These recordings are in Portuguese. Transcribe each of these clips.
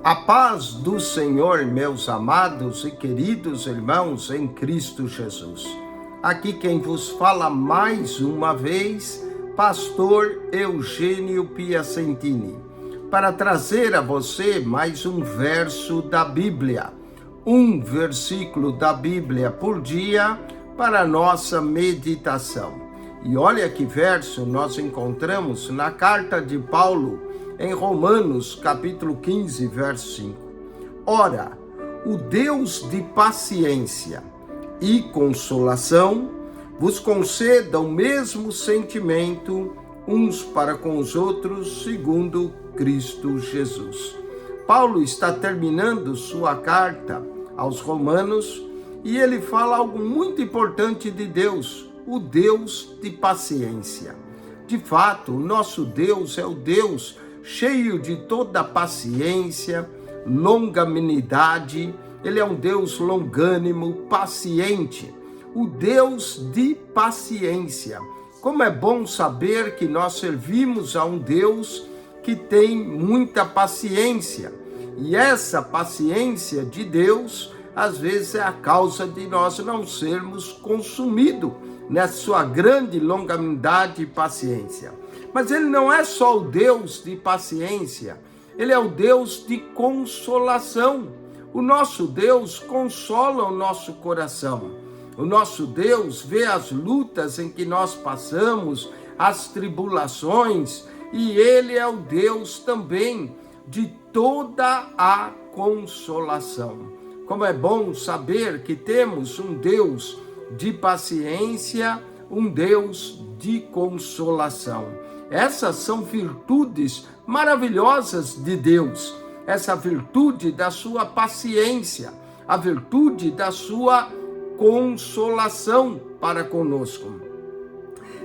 A paz do Senhor, meus amados e queridos irmãos em Cristo Jesus. Aqui quem vos fala mais uma vez, pastor Eugênio Piacentini, para trazer a você mais um verso da Bíblia, um versículo da Bíblia por dia para a nossa meditação. E olha que verso nós encontramos na carta de Paulo, em Romanos, capítulo 15, verso 5. Ora, o Deus de paciência e consolação vos conceda o mesmo sentimento uns para com os outros, segundo Cristo Jesus. Paulo está terminando sua carta aos Romanos e ele fala algo muito importante de Deus, o Deus de paciência. De fato, o nosso Deus é o Deus cheio de toda paciência, longanimidade. Ele é um Deus longânimo, paciente, o Deus de paciência. Como é bom saber que nós servimos a um Deus que tem muita paciência. E essa paciência de Deus, às vezes, é a causa de nós não sermos consumidos na sua grande longanimidade e paciência. Mas ele não é só o Deus de paciência, ele é o Deus de consolação. O nosso Deus consola o nosso coração. O nosso Deus vê as lutas em que nós passamos, as tribulações, e ele é o Deus também de toda a consolação. Como é bom saber que temos um Deus de paciência, um Deus de consolação. Essas são virtudes maravilhosas de Deus. Essa virtude da sua paciência, a virtude da sua consolação para conosco.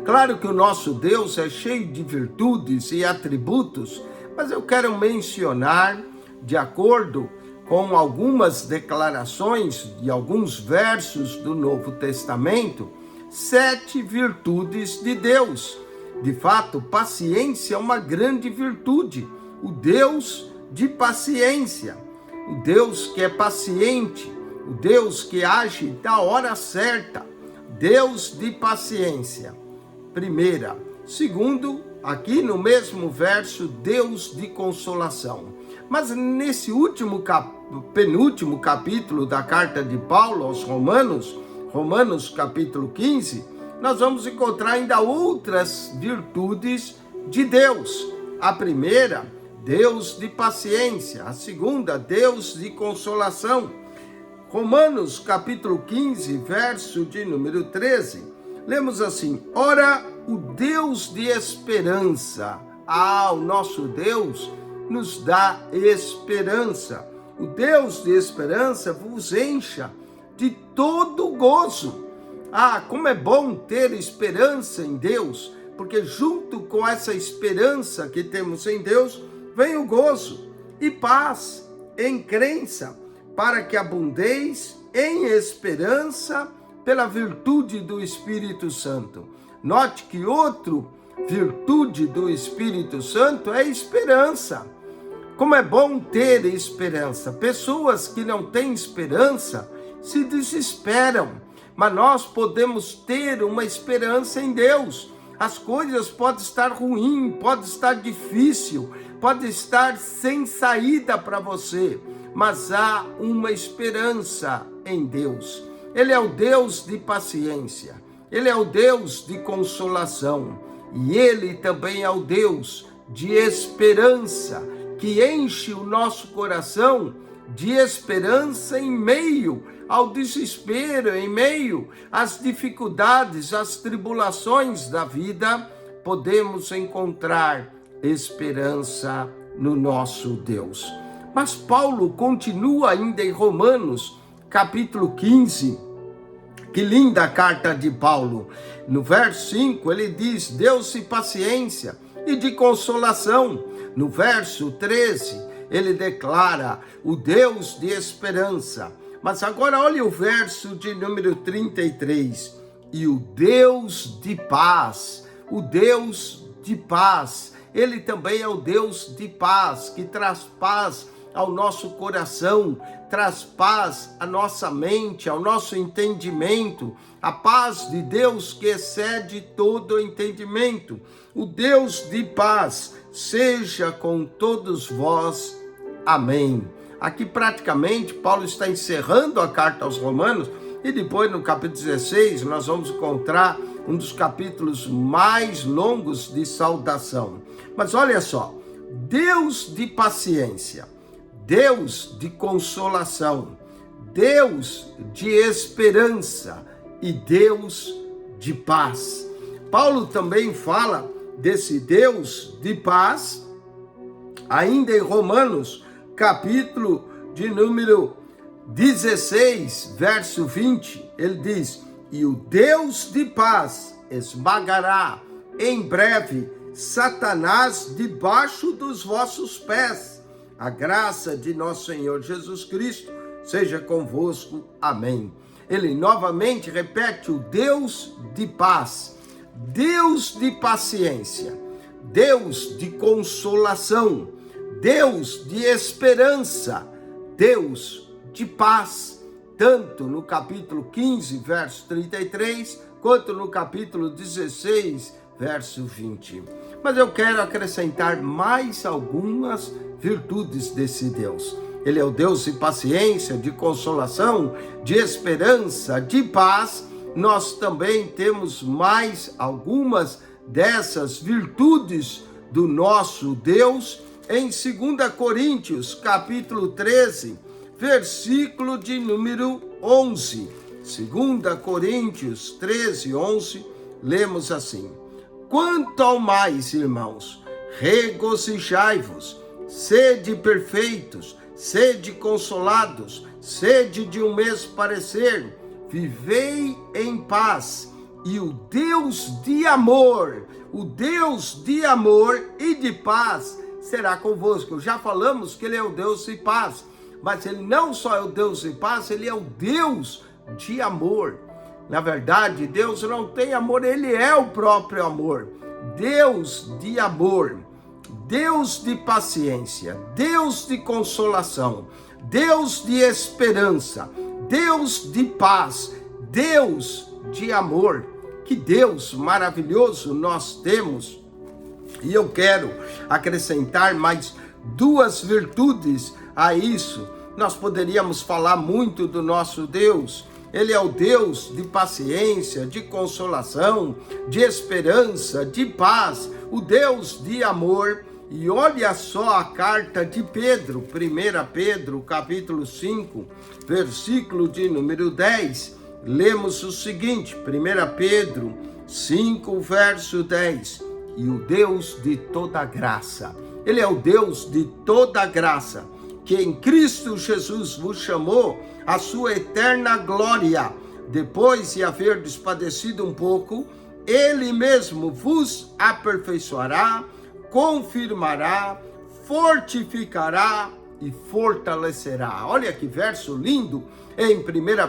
Claro que o nosso Deus é cheio de virtudes e atributos, mas eu quero mencionar, de acordo com algumas declarações de alguns versos do Novo Testamento, 7 virtudes de Deus. De fato, paciência é uma grande virtude. O Deus de paciência, o Deus que é paciente, o Deus que age na hora certa, Deus de paciência. Primeira. Segundo, aqui no mesmo verso, Deus de consolação. Mas nesse penúltimo capítulo da carta de Paulo aos Romanos, Romanos capítulo 15, nós vamos encontrar ainda outras virtudes de Deus. A primeira, Deus de paciência. A segunda, Deus de consolação. Romanos capítulo 15, verso de número 13, lemos assim: Ora, o Deus de esperança. O nosso Deus nos dá esperança. O Deus de esperança vos encha de todo gozo. Como é bom ter esperança em Deus, porque junto com essa esperança que temos em Deus, vem o gozo e paz em crença, para que abundeis em esperança pela virtude do Espírito Santo. Note que outra virtude do Espírito Santo é esperança. Como é bom ter esperança. Pessoas que não têm esperança se desesperam. Mas nós podemos ter uma esperança em Deus. As coisas podem estar ruins, pode estar difícil, pode estar sem saída para você, mas há uma esperança em Deus. Ele é o Deus de paciência, ele é o Deus de consolação e ele também é o Deus de esperança, que enche o nosso coração de esperança em meio ao desespero, em meio às dificuldades, às tribulações da vida, podemos encontrar esperança no nosso Deus. Mas Paulo continua ainda em Romanos, capítulo 15, que linda carta de Paulo. No verso 5 ele diz, Deus de paciência e de consolação. No verso 13 ele declara, o Deus de esperança. Mas agora olha o verso de número 33. E o Deus de paz, o Deus de paz, ele também é o Deus de paz, que traz paz ao nosso coração, traz paz à nossa mente, ao nosso entendimento, a paz de Deus que excede todo o entendimento. O Deus de paz seja com todos vós. Amém. Aqui praticamente Paulo está encerrando a carta aos Romanos e depois no capítulo 16 nós vamos encontrar um dos capítulos mais longos de saudação. Mas olha só, Deus de paciência, Deus de consolação, Deus de esperança e Deus de paz. Paulo também fala desse Deus de paz, ainda em Romanos, capítulo de número 16, verso 20, ele diz: e o Deus de paz esmagará em breve Satanás debaixo dos vossos pés. A graça de nosso Senhor Jesus Cristo seja convosco. Amém. Ele novamente repete: o Deus de paz, Deus de paciência, Deus de consolação, Deus de esperança, Deus de paz, tanto no capítulo 15, verso 33, quanto no capítulo 16, verso 20. Mas eu quero acrescentar mais algumas virtudes desse Deus. Ele é o Deus de paciência, de consolação, de esperança, de paz. Nós também temos mais algumas dessas virtudes do nosso Deus em 2 Coríntios, capítulo 13, versículo de número 11. 2 Coríntios 13, 11, lemos assim: quanto ao mais, irmãos, regozijai-vos, sede perfeitos, sede consolados, sede de um mesmo parecer, vivei em paz, e o Deus de amor e de paz será convosco. Já falamos que ele é o Deus de paz, mas ele não só é o Deus de paz, ele é o Deus de amor. Na verdade, Deus não tem amor, ele é o próprio amor. Deus de amor, Deus de paciência, Deus de consolação, Deus de esperança, Deus de paz, Deus de amor. Que Deus maravilhoso nós temos. E eu quero acrescentar mais duas virtudes a isso. Nós poderíamos falar muito do nosso Deus. Ele é o Deus de paciência, de consolação, de esperança, de paz, o Deus de amor. E olha só a carta de Pedro, 1 Pedro, capítulo 5, versículo de número 10. Lemos o seguinte, 1 Pedro 5, verso 10. E o Deus de toda graça, ele é o Deus de toda graça, que em Cristo Jesus vos chamou a sua eterna glória, depois de haverdes padecido um pouco, ele mesmo vos aperfeiçoará, confirmará, fortificará e fortalecerá. Olha que verso lindo em 1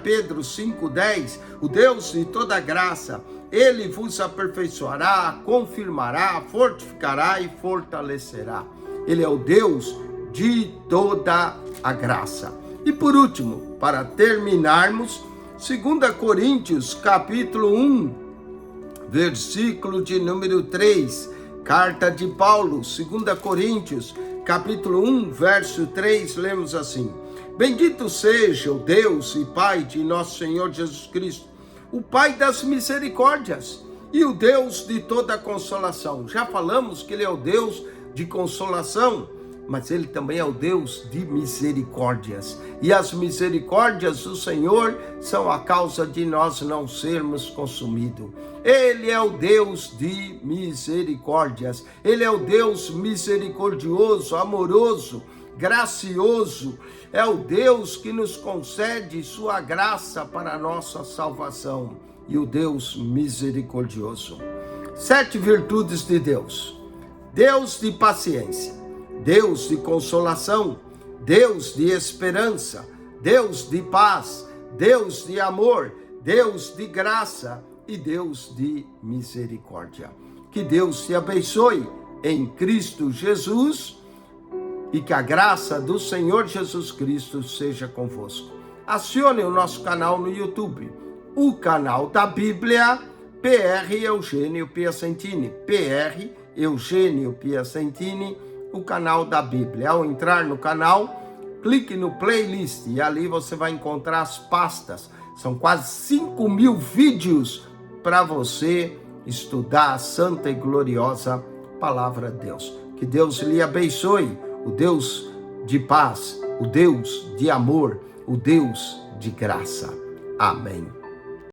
Pedro 5,10. O Deus de toda graça, ele vos aperfeiçoará, confirmará, fortificará e fortalecerá. Ele é o Deus de toda a graça. E por último, para terminarmos, 2 Coríntios capítulo 1, versículo de número 3, carta de Paulo, 2 Coríntios capítulo 1, verso 3, lemos assim: bendito seja o Deus e Pai de nosso Senhor Jesus Cristo, o Pai das misericórdias e o Deus de toda consolação. Já falamos que ele é o Deus de consolação, mas ele também é o Deus de misericórdias. E as misericórdias do Senhor são a causa de nós não sermos consumidos. Ele é o Deus de misericórdias. Ele é o Deus misericordioso, amoroso, gracioso. É o Deus que nos concede sua graça para a nossa salvação. E o Deus misericordioso. 7 virtudes de Deus. Deus de paciência, Deus de consolação, Deus de esperança, Deus de paz, Deus de amor, Deus de graça e Deus de misericórdia. Que Deus te abençoe em Cristo Jesus. e que a graça do Senhor Jesus Cristo seja convosco. Acione o nosso canal no YouTube, o canal da Bíblia, PR Eugênio Piacentini, PR Eugênio Piacentini, o canal da Bíblia. Ao entrar no canal, clique no playlist e ali você vai encontrar as pastas. São quase 5.000 vídeos para você estudar a santa e gloriosa palavra de Deus. Que Deus lhe abençoe, o Deus de paz, o Deus de amor, o Deus de graça. Amém.